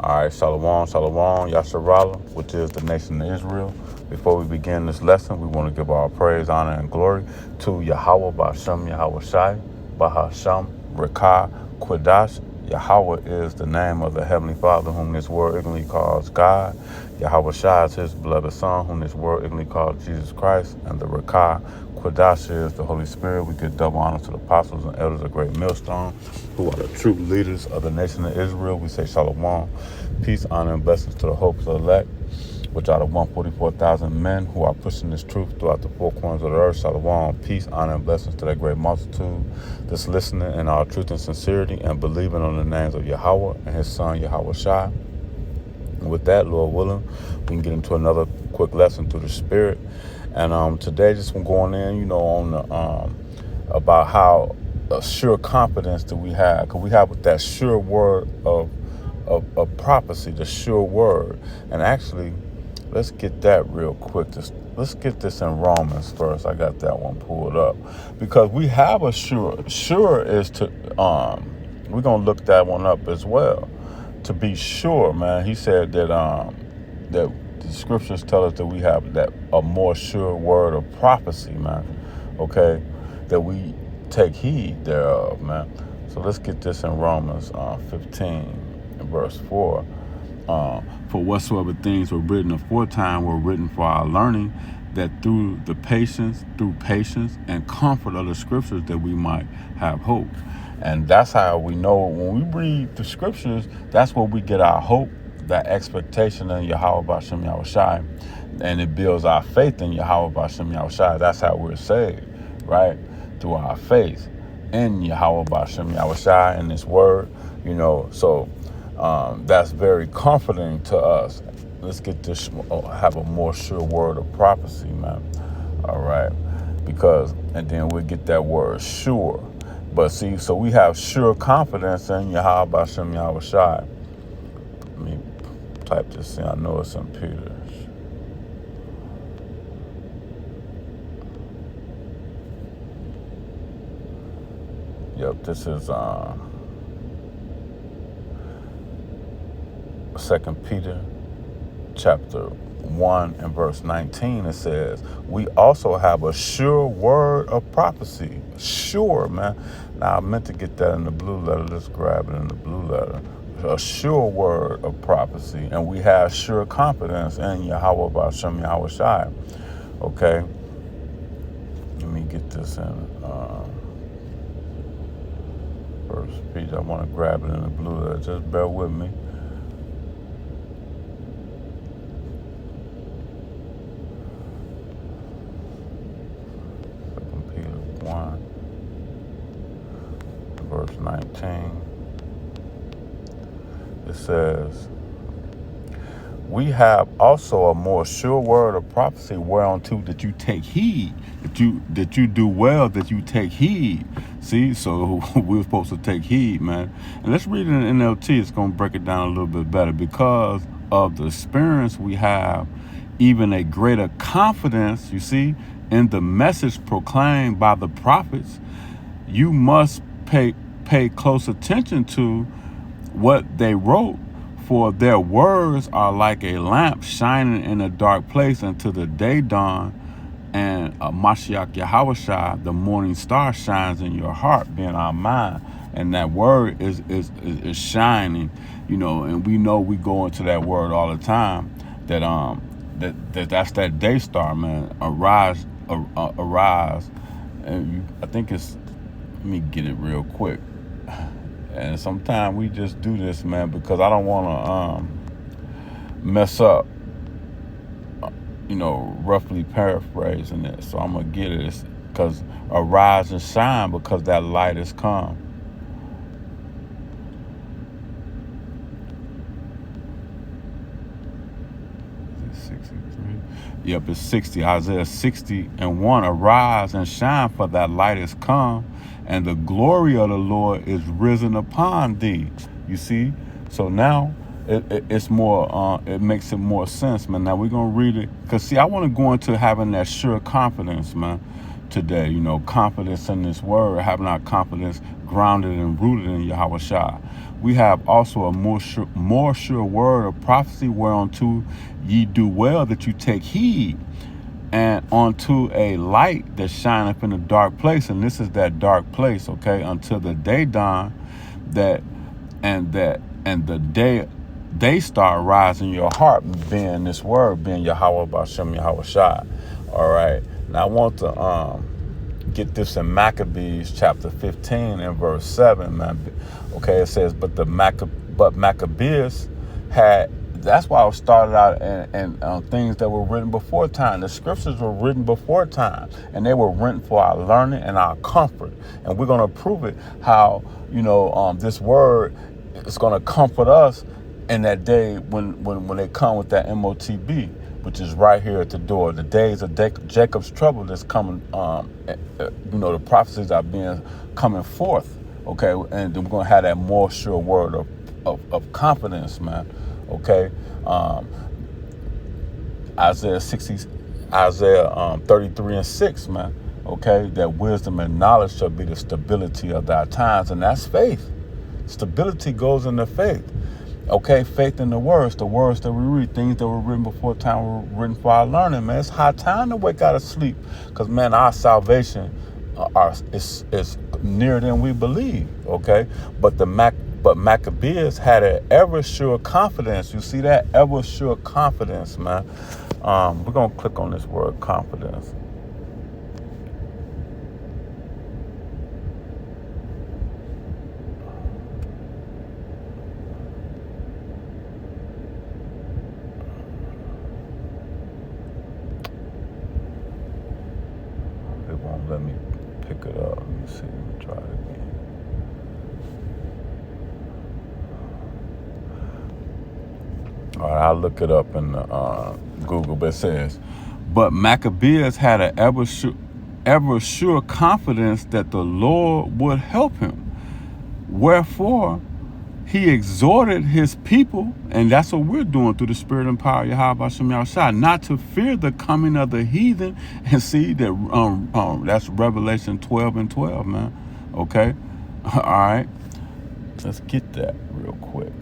All right, Shalom, Shalom, Yasharala, which is the nation of Israel. Before we begin this lesson, we want to give our praise, honor, and glory to Yahweh, Ba'Shem, Yahweh Shai, Bahasham, Rekah, Quadash. Yahweh is the name of the Heavenly Father, whom this world ignorantly calls God. Yahweh Shai is his beloved Son, whom this world ignorantly calls Jesus Christ. And the Rekah, Quadash is the Holy Spirit. We give double honor to the apostles and elders of Great Millstone, who are the true leaders of the nation of Israel. We say Shalom, peace, honor, and blessings to the hopes of the elect, which are the 144,000 men who are pushing this truth throughout the four corners of the earth. Shalom, peace, honor, and blessings to that great multitude that's listening in all truth and sincerity and believing on the names of Yahweh and his Son, Yahweh Shai. And with that, Lord willing, we can get into another quick lesson through the Spirit. And today, just going in, on the, about how sure confidence that we have, because we have with that sure word of prophecy, the sure word. And actually, let's get that real quick. Let's get this in Romans first. I got that one pulled up because we have a sure. Sure is to we're gonna look that one up as well. To be sure, man. He said that that the scriptures tell us that we have that a more sure word of prophecy, man. Okay, that we take heed thereof, man. So let's get this in Romans 15 and verse 4. For whatsoever things were written aforetime were written for our learning, that through patience and comfort of the scriptures that we might have hope. And that's how we know when we read the scriptures, that's where we get our hope, that expectation in Yahweh Ba'Shem Yahweh Shai, and it builds our faith in Yahweh Ba'Shem Yahweh Shai. That's how we're saved, right? Through our faith in Yahweh Ba'Shem Yahweh Shai, in this word, so that's very comforting to us. Let's get this, have a more sure word of prophecy, man. All right, and then we'll get that word sure. But see, so we have sure confidence in Yahweh Ba'Shem Yahweh Shai. Let me type this in. I know it's in Peter's. Yep, this is 2 Peter chapter 1 and verse 19. It says, we also have a sure word of prophecy. Sure, man. Now, I meant to get that in the blue letter. Let's grab it in the blue letter. A sure word of prophecy. And we have sure confidence in Yahweh Ba'Shem Yahweh Shai. Okay? Let me get this in. First Peter. I want to grab it in the blue letter. Just bear with me. Verse 19, it says, we have also a more sure word of prophecy whereunto that you take heed, that you do well, that you take heed. See, so we're supposed to take heed, man. And let's read it in NLT. It's going to break it down a little bit better. Because of the experience we have, even a greater confidence, you see, in the message proclaimed by the prophets, you must pay close attention to what they wrote, for their words are like a lamp shining in a dark place until the day dawn, and Mashiach Yahweh Shai, the morning star, shines in your heart, being our mind. And that word is shining, and we know we go into that word all the time, that's that day star, man. Arise. And I think it's, let me get it real quick. And sometimes we just do this, man, because I don't want to mess up, roughly paraphrasing it. So I'm going to get it. It's because arise and shine, because that light has come. Is it 63? Yep, it's 60. Isaiah 60 and 1. Arise and shine, for that light has come, and the glory of the Lord is risen upon thee. You see? So now it's more, it makes it more sense, man. Now we're going to read it. Because, see, I want to go into having that sure confidence, man, today. Confidence in this word, having our confidence grounded and rooted in Yahweh Shai. we have also a more sure word of prophecy, whereunto ye do well that you take heed, and unto a light that shineth in a dark place. And this is that dark place, okay, until the day dawn, and the day star rise in your heart, being this word, being Yahweh Bashem Yahweh Shai. All right. Now I want to get this in Maccabeus chapter 15 and verse 7, man. Okay, it says, but Maccabeus had, that's why I started out and things that were written before time. The scriptures were written before time, and they were written for our learning and our comfort. And we're going to prove it how, this word is going to comfort us in that day when they come with that MOTB, which is right here at the door. The days of Jacob's trouble that's coming, the prophecies are coming forth, okay? And then we're going to have that more sure word of confidence, man, okay? Isaiah 33 and 6, man, okay? That wisdom and knowledge shall be the stability of thy times, and that's faith. Stability goes into faith. Okay, faith in the words that we read, things that were written before time were written for our learning, man. It's high time to wake out of sleep, because, man, our salvation is nearer than we believe, okay? But Maccabeus had an ever-sure confidence. You see that? Ever-sure confidence, man. We're going to click on this word, confidence. Let me pick it up. Let me see. Let me try it again. All right, I'll look it up in Google. But it says, but Maccabeus had an ever sure confidence that the Lord would help him. Wherefore, he exhorted his people, and that's what we're doing through the spirit and power of Yahweh Hashem Yahushua, not to fear the coming of the heathen. And see that that's Revelation 12 and 12, man. Okay, all right. Let's get that real quick.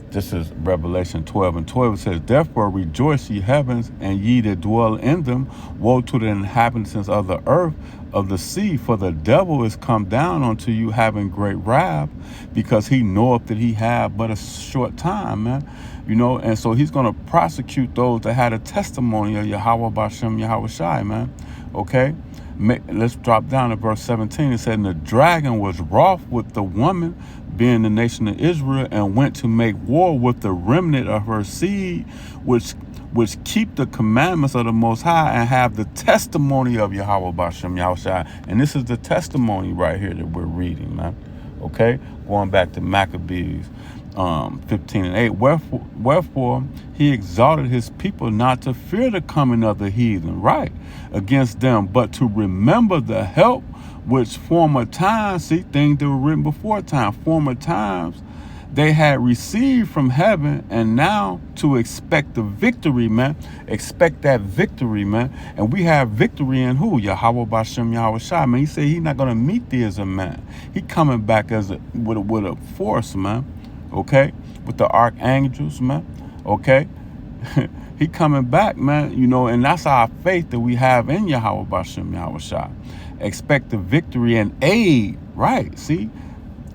This is Revelation 12 and 12. It says, therefore rejoice, ye heavens, and ye that dwell in them. Woe to the inhabitants of the earth, of the sea, for the devil is come down unto you, having great wrath, because he knoweth that he have but a short time, man. And so he's going to prosecute those that had a testimony of Yahweh Bashem Yahweh Shai, man. Okay? Let's drop down to verse 17. It said, and the dragon was wroth with the woman, being the nation of Israel, and went to make war with the remnant of her seed, which keep the commandments of the Most High and have the testimony of Yahweh Bashem Yahushua. And this is the testimony right here that we're reading, man. Okay? Going back to Maccabees 15 and 8. Wherefore he exalted his people not to fear the coming of the heathen, right, against them, but to remember the help which former times, see, things that were written before time, former times, they had received from heaven, and now to expect the victory, man. Expect that victory, man. And we have victory in who? Yahweh Bashem Yahweh Shai, man. He said he's not going to meet thee as a man. He coming back with a force, man. Okay? With the archangels, man. Okay? He coming back, man. And that's our faith that we have in Yahweh Bashem Yahweh Shai. Expect the victory and aid, right? See,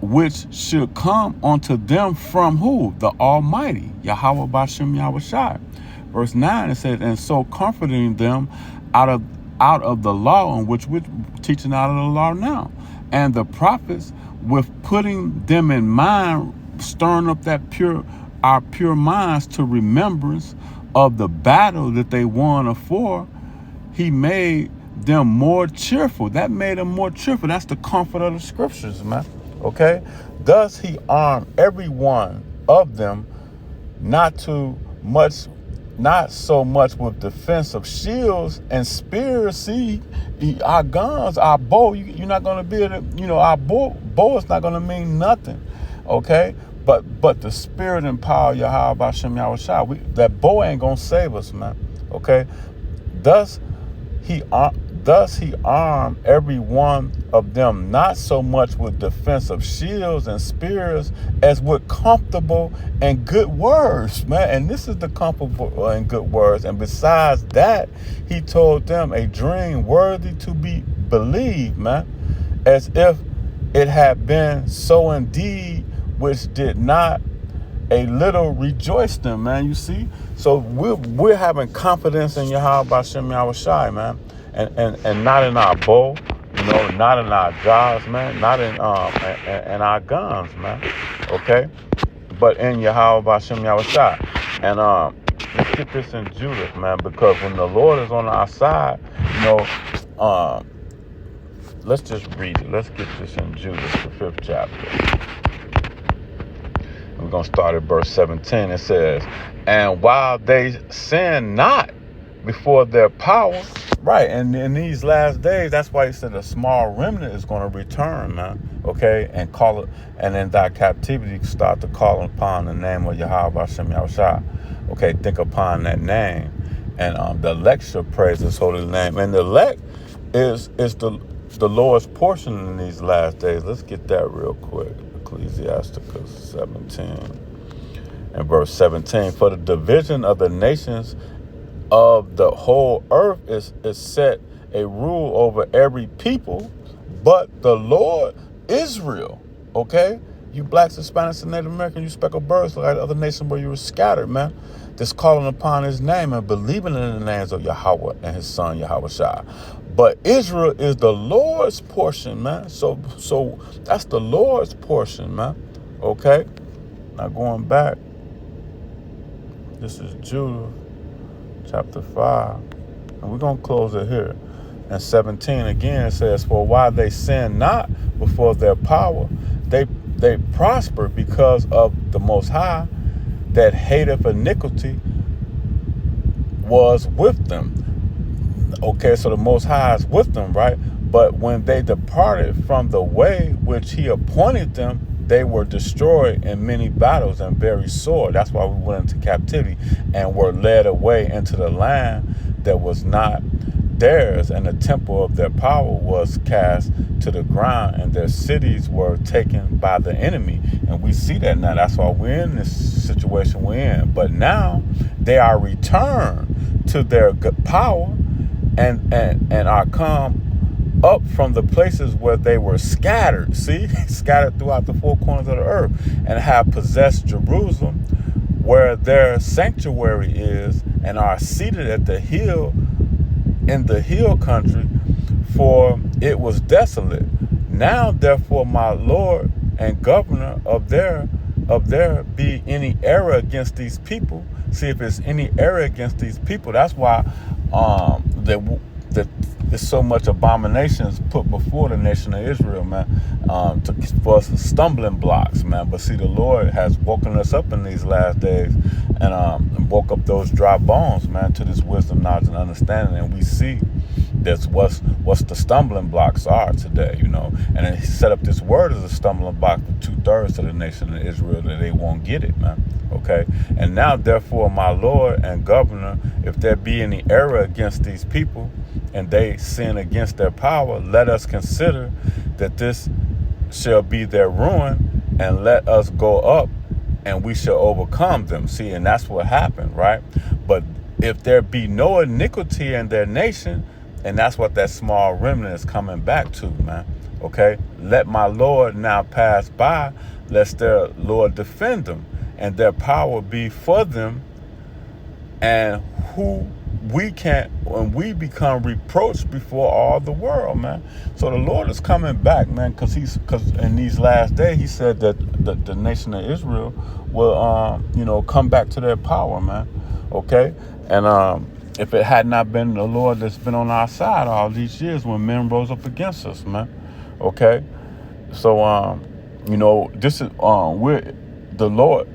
which should come unto them from who? The Almighty, Yahweh Bashem Yahweh Shai. Verse 9, it says, and so comforting them out of the law, in which we're teaching out of the law now, and the prophets, with putting them in mind, stirring up our pure minds to remembrance of the battle that they won afore, he made them more cheerful. That made them more cheerful. That's the comfort of the scriptures, man. Okay? Thus he armed every one of them, not so much with defense of shields and spears. See, our guns, our bow, you're not going to be able to, our bow is not going to mean nothing. Okay? But the spirit and power of Yahweh Bashem Yahweh, that bow ain't gonna save us, man. Okay? Thus he armed every one of them not so much with defense of shields and spears as with comfortable and good words, man. And this is the comfortable and good words. And besides that, he told them a dream worthy to be believed, man, as if it had been so indeed, which did not a little rejoice them, man. You see? So we're having confidence in Yahweh Bashem Yahweh Shai, man. And not in our bow, not in our jobs, man, not in our guns, man. Okay? But in Yahweh Bashem Yahweh Shai. And let's get this in Judas, man, because when the Lord is on our side, let's just read it. Let's get this in Judas, the 5th chapter. We're going to start at verse 17. It says, and while they sin not before their power, right, and in these last days, that's why he said a small remnant is going to return, man, okay, and call it, and in thy captivity start to call upon the name of Yahweh Hashem Yahushua, okay, think upon that name, and the elect shall praise his holy name, and the elect is the Lord's portion in these last days. Let's get that real quick. Ecclesiasticus 17 and verse 17. For the division of the nations of the whole earth is set a rule over every people, but the Lord Israel, okay? You blacks, Hispanics, and Native Americans, you speckled birds like the other nations where you were scattered, man. Just calling upon his name and believing in the names of Yahweh and his son Yahweh Shai. But Israel is the Lord's portion, man. So that's the Lord's portion, man. Okay? Now going back, this is Judah chapter 5. And we're going to close it here. And 17 again says, for while they sin not before their power, they prosper because of the Most High that hateth iniquity was with them. Okay, so the Most High is with them, right? But when they departed from the way which he appointed them, they were destroyed in many battles and very sore. That's why we went into captivity and were led away into the land that was not theirs, and the temple of their power was cast to the ground, and their cities were taken by the enemy. And we see that now. That's why we're in this situation we're in. But now they are returned to their power and are come up from the places where they were scattered, scattered throughout the four corners of the earth, and have possessed Jerusalem, where their sanctuary is, and are seated at the hill, in the hill country, for it was desolate. Now, therefore, my Lord and governor of there be any error against these people. See, if there's any error against these people, that's why that there's so much abominations put before the nation of Israel, man, for us stumbling blocks, man. But see, the Lord has woken us up in these last days and woke up those dry bones, man, to this wisdom, knowledge, and understanding. And we see that's what's the stumbling blocks are today, And then he set up this word as a stumbling block for 2/3 of the nation of Israel, that they won't get it, man. Okay? And now, therefore, my Lord and governor, if there be any error against these people, and they sin against their power, let us consider that this shall be their ruin, and let us go up, and we shall overcome them. See, and that's what happened, right? But if there be no iniquity in their nation, and that's what that small remnant is coming back to, man. Okay? Let my Lord now pass by, lest their Lord defend them, and their power be for them, and who we can't, when we become reproached before all the world, man. So the Lord is coming back, man, because in these last days, he said that the nation of Israel will, come back to their power, man. Okay? And if it had not been the Lord that's been on our side all these years when men rose up against us, man. Okay? So, this is, we're the Lord.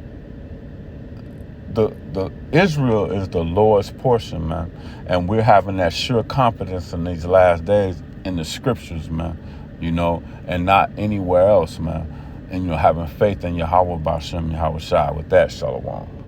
The Israel is the Lord's portion, man, and we're having that sure confidence in these last days in the scriptures, man, and not anywhere else, man. and having faith in Yahweh Bashem Yahweh Shai. With that, Shalom.